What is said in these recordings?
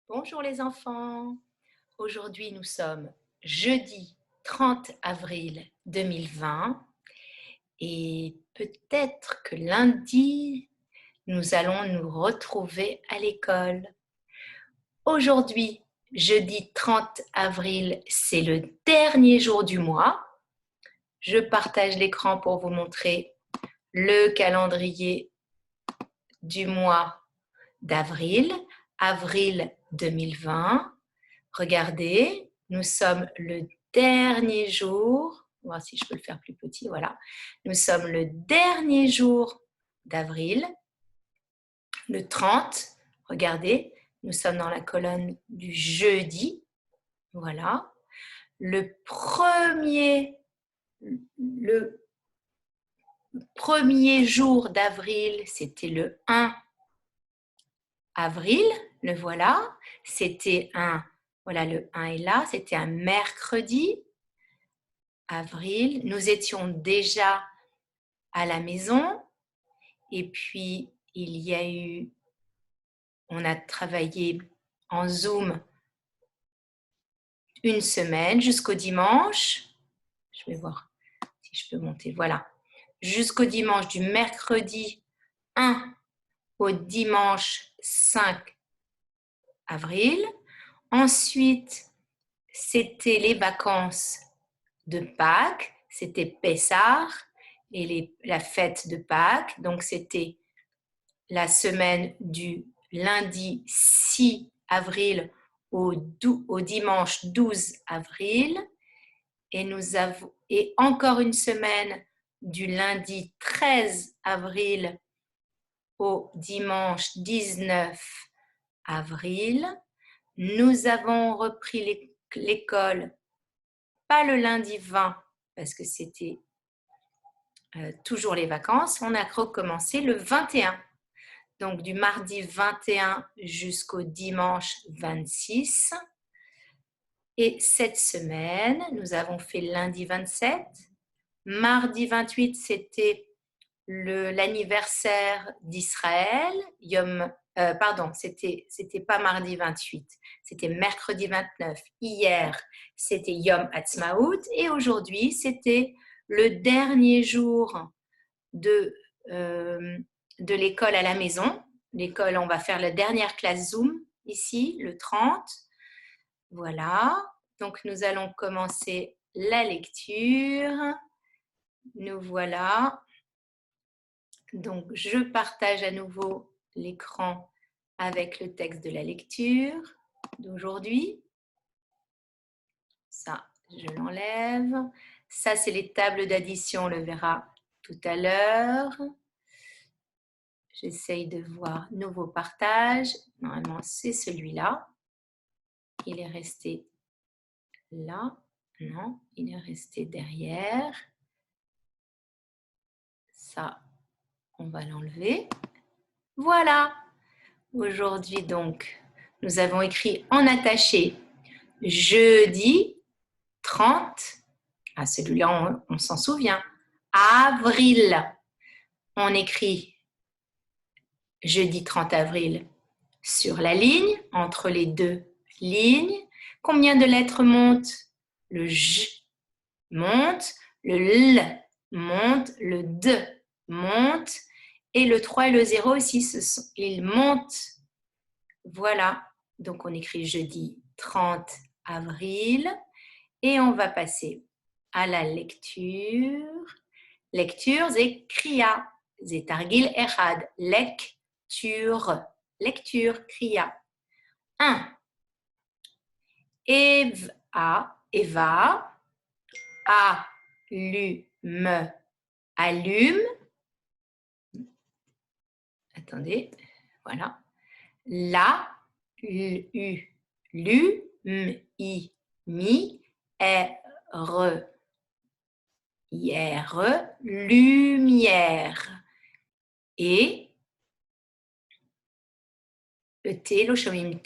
Bonjour les enfants. Aujourd'hui, nous sommes jeudi 30 avril 2020 et peut-être que lundi, nous allons nous retrouver à l'école. Aujourd'hui, jeudi 30 avril, c'est le dernier jour du mois. Je partage l'écran pour vous montrer le calendrier du mois d'avril, avril 2020. Regardez, nous sommes le dernier jour, on va voir si je peux le faire plus petit, voilà. Nous sommes le dernier jour d'avril, le 30. Regardez, nous sommes dans la colonne du jeudi, voilà. Le premier jour d'avril, c'était le 1 avril, le voilà. C'était voilà, le 1 est là, c'était un mercredi. Avril, nous étions déjà à la maison et puis on a travaillé en Zoom une semaine jusqu'au dimanche. Je vais voir si je peux monter, voilà. Jusqu'au dimanche, du mercredi 1 au dimanche 5 avril. Ensuite, c'était les vacances de Pâques, c'était Pessah et la fête de Pâques. Donc, c'était la semaine du lundi 6 avril au dimanche 12 avril. Et encore une semaine du lundi 13 avril au dimanche 19 avril. Nous avons repris l'école, pas le lundi 20, parce que c'était toujours les vacances. On a recommencé le 21. Donc du mardi 21 jusqu'au dimanche 26. Et cette semaine, nous avons fait lundi 27. Mardi 28, c'était l'anniversaire d'Israël. C'était pas mardi 28, c'était mercredi 29. Hier, c'était Yom Ha'atzmaut. Et aujourd'hui, c'était le dernier jour de l'école à la maison. L'école, on va faire la dernière classe Zoom ici, le 30. Voilà. Donc, nous allons commencer la lecture. Nous voilà. Donc, je partage à nouveau l'écran avec le texte de la lecture d'aujourd'hui. Ça, je l'enlève. Ça, c'est les tables d'addition, on le verra tout à l'heure. J'essaye de voir nouveau partage. Normalement, c'est celui-là. Il est resté là. Non, il est resté derrière. Ça, on va l'enlever. Voilà. Aujourd'hui, donc, nous avons écrit en attaché jeudi 30. Ah, celui-là, on s'en souvient. Avril. On écrit jeudi 30 avril sur la ligne, entre les deux lignes. Combien de lettres montent? Le J monte, le L monte, le D monte, et le 3 et le 0 aussi, ils montent. Voilà, donc on écrit jeudi 30 avril, et on va passer à la lecture. Lecture, c'est kriya, c'est targil echad, lecture, lecture, kriya. 1. Eva, allume, allume. Attendez, voilà. La, lu, mi, hier, lumière. Et le T, lo shomim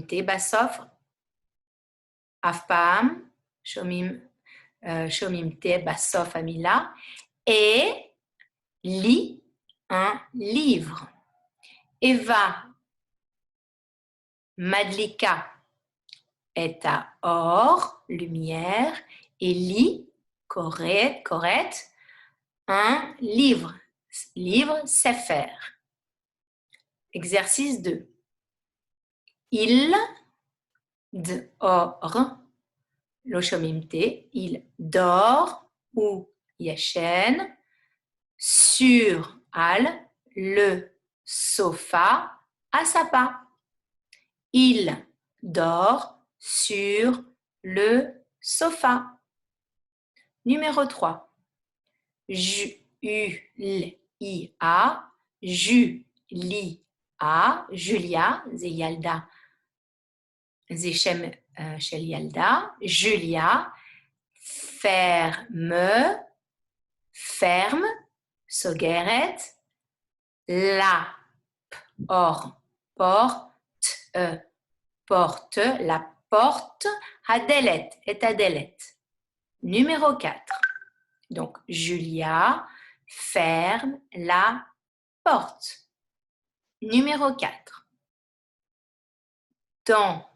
T, בסוף, אף פעם, שומעים T בסוף המילה, et lit un livre. Eva Madlika est à or, lumière, et lit, koret, un livre, sefer. Exercice 2. Il, dor, loshomimte, il dort ou yashen sur le sofa à Sapa. Il dort sur le sofa. Numéro 3. Julia, Julia, זה ילדה, זה שם של ילדה, Julia, ferme, סוגרת, la porte, la porte, הדלת, את הדלת. Numéro 4. Donc, Julia ferme la porte. Numéro 4. Dans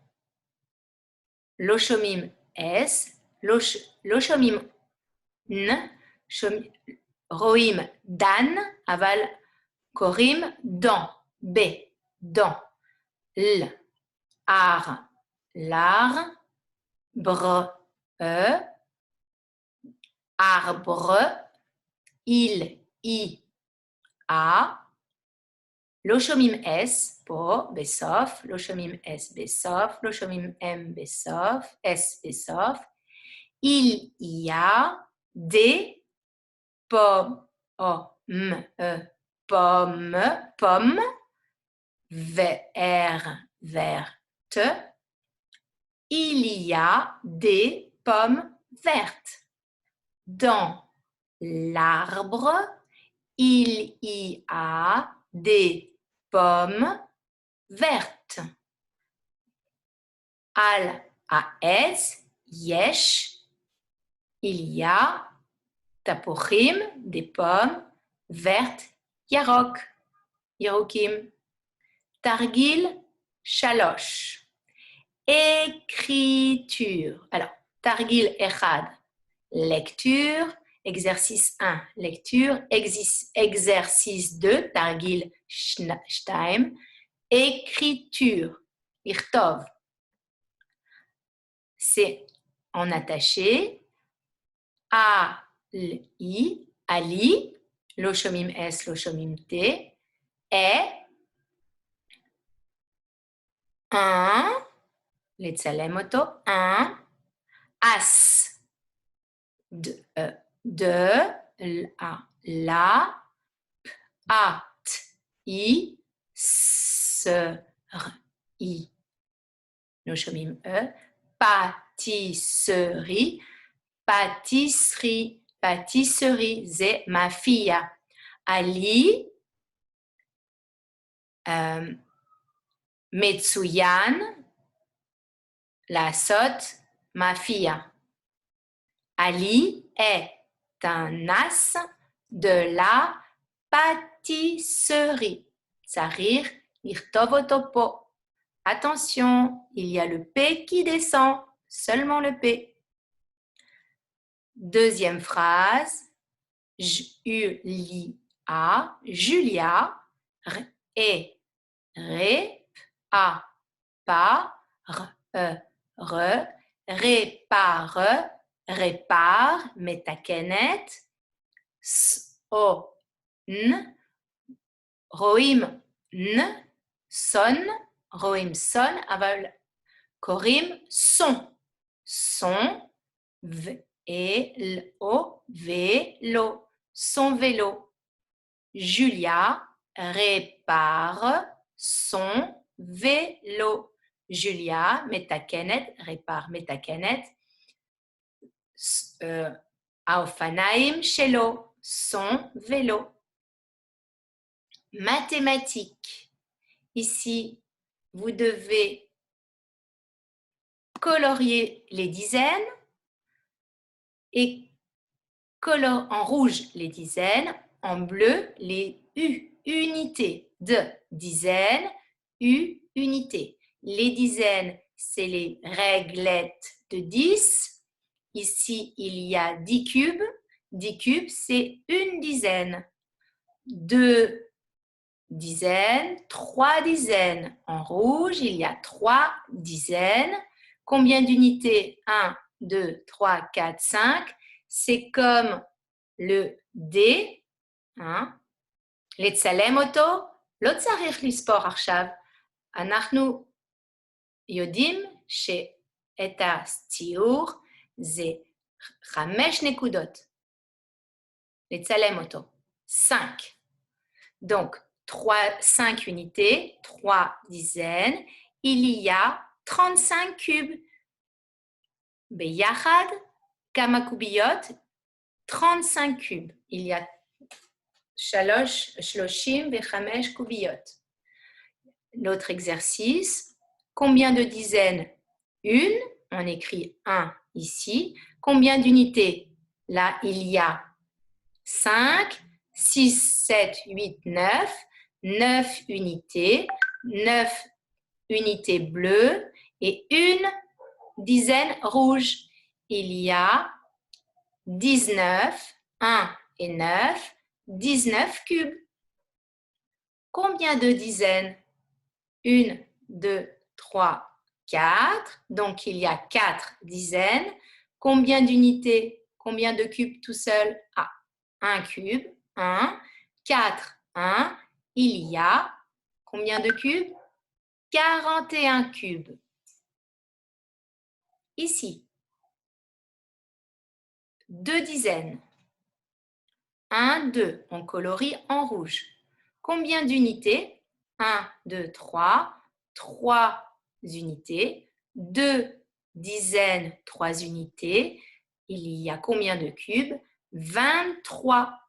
Loshomim S, Loshomim N, Roim Dan, aval Korim dans, B, dans, L, l'ar, arbre, il, a, Loshomim S, po, besof, Loshomim S, besof, Loshomim M, besof, S, besof. Il y a des pommes, pommes, vertes. Il y a des pommes vertes. Dans l'arbre, il y a des pommes vertes. Al העץ, yesh, il y a tapochim, des pommes vertes, yarokim. Targil, shalosh. Écriture. Alors, targil echad, lecture. Exercice 1, lecture. Exercice 2, targil shtaim, écriture. Irtov. C'est en attaché. Ali, loshomim S, loshomim T, est un, letzalemoto, un, as, la, I, loshomim E, pâtisserie, pâtisserie, c'est ma fille. Ali, Metsuyan, la sotte, ma fille. Ali est un as de la pâtisserie. Sarir, irtovotopo. Attention, il y a le P qui descend, seulement le P. Deuxième phrase, Julia, répare, metakenet, roim son, aval korim son, vélo, son vélo. Julia répare son vélo. Julia, metakenet, répare metakenet, האופניים שלו, son vélo. Mathématiques. Ici, vous devez colorier les dizaines et en rouge les dizaines, en bleu les unités de dizaines, unité. Les dizaines, c'est les réglettes de 10. Ici, il y a 10 cubes. 10 cubes, c'est une dizaine. 2 dizaines, 3 dizaines. En rouge, il y a 3 dizaines. Combien d'unités? 1, 2, 3, 4, 5. C'est comme le D. לצלם אותו, לא צריך לספור עכשיו. אנחנו יודעים שאת הציור זה 5 נקודות. לצלם אותו. 5. Donc, 5 unités, 3 dizaines, il y a 35 cubes. ביחד, כמה קוביות? 35 cubes. Il y a 35 קוביות. L'autre exercice, combien de dizaines? Une, on écrit 1 ici. Combien d'unités? Là, il y a 5, 6, 7, 8, 9. 9 unités, 9 unités bleues et une dizaine rouge. Il y a 19, 1 et 9, 19 cubes. Combien de dizaines? 1, 2, 3, 4. Donc, il y a 4 dizaines. Combien d'unités? Combien de cubes tout seul? Ah, 1 cube, 1. 4, 1. Il y a combien de cubes? 41 cubes. Ici, 2 dizaines. 1, 2, on colorie en rouge. Combien d'unités? 1, 2, 3. 3 unités. 2 dizaines, 3 unités. Il y a combien de cubes? 23.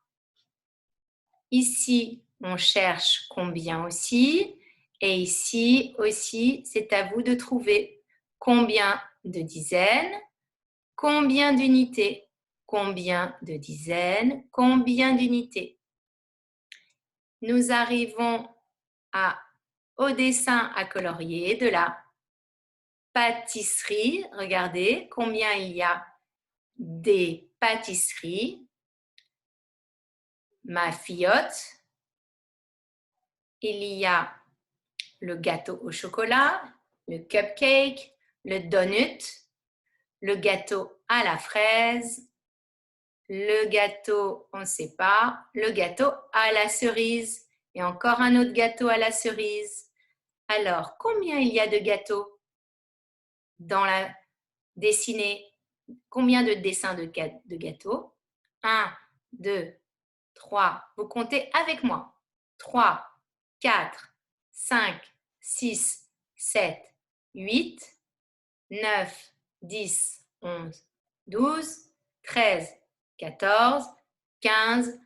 Ici, on cherche combien aussi. Et ici aussi, c'est à vous de trouver combien de dizaines, combien d'unités, combien de dizaines, combien d'unités. Nous arrivons au dessin à colorier de la pâtisserie. Regardez combien il y a des pâtisseries. Ma filleute, il y a le gâteau au chocolat, le cupcake, le donut, le gâteau à la fraise, le gâteau, on ne sait pas, le gâteau à la cerise et encore un autre gâteau à la cerise. Alors, combien il y a de gâteaux dans la dessinée? Combien de dessins de gâteaux? 1, 2, 3. Vous comptez avec moi. 3, 4, 5, 6, 7, 8, 9, 10, 11, 12, 13, 14, 15,